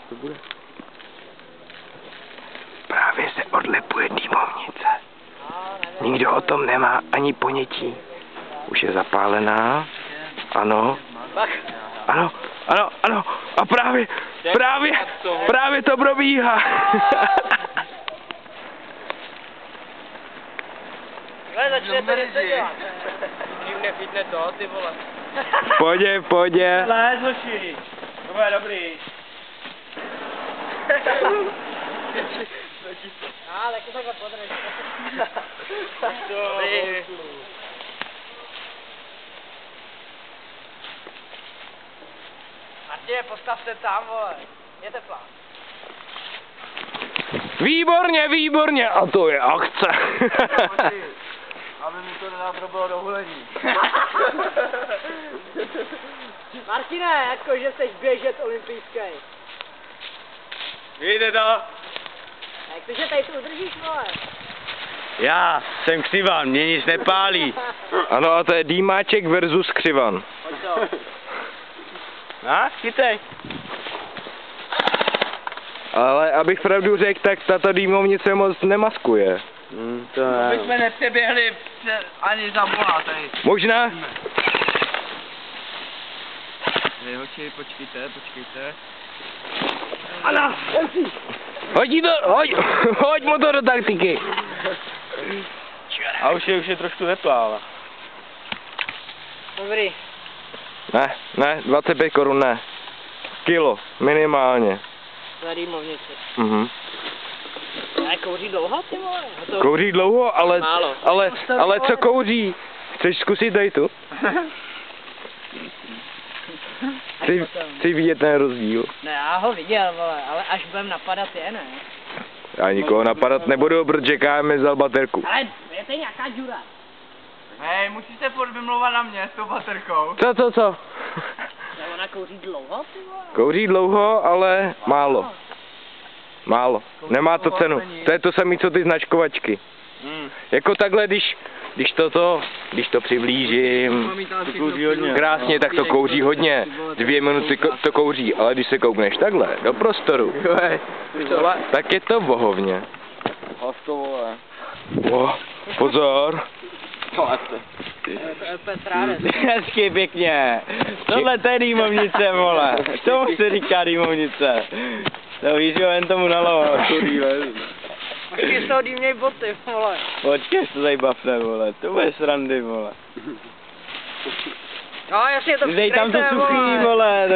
to bude. Právě se odlepuje dýmovnice. Nikdo o tom nemá ani ponětí. Už je zapálená. Ano. Ano, ano, ano. A právě to probíhá. Začne to něco dělat. Tím nechytne to, ty vole. Pohodě. Léz, hoši. To bude dobrý. Tak to takhle podrž. Martine, postav se tam, vole. Je teplá. Výborně, výborně. A to je akce. Aby mi to nenadrobilo do hulení. Martine, jako že jsi běžec olympijský. Vyjde to. Jak to, že tady tu udržíš, vole? Já jsem Křivan, mě nic nepálí. Ano, a to je Dýmáček versus Křivan. Pojď to. Chytej. Ale abych pravdu řekl, tak tato dýmovnice moc nemaskuje. To ne. My jsme nepřeběhli ani za vola tady. Možná? Hej, hoči, počkejte. Ano, Hodí to, hoď motor do taktiky. A už je trošku teplá, ale. Dobrý. Ne, 25 korun ne. Kilo, minimálně. Za dýmovnici. Kouří dlouho, ty vole? Kouří dlouho, Málo. ale co kouří? Chceš zkusit tady tu? Chci vidět ten rozdíl. Ne, já ho viděl, vole, ale až budem napadat je, ne? Já nikoho napadat nebudu, protože KM vzal baterku. Ale je to nějaká džura. Hej, musíš se furt vymlouvat na mě s tou baterkou. Co? Ne, ona kouří dlouho, ty vole? Kouří dlouho, ale málo. Málo. Nemá to cenu. To je to samé, co ty značkovačky. Jako takhle, když to přiblížím krásně, tak to kouří hodně. 2 minuty to kouří, ale když se koukneš takhle, do prostoru, tak je to vohovně. Pozor. Hezky, pěkně. Tohle to je dýmovnice, vole. Tomu se říká dýmovnice. To víš, jo, jen tomu nalovo. Počkej, z toho dýmněj boty, vole. Počkej, se tady bavne, vole. To bude srandy, vole. No, jasně to Dej tam to přikrejte, suchý, vole.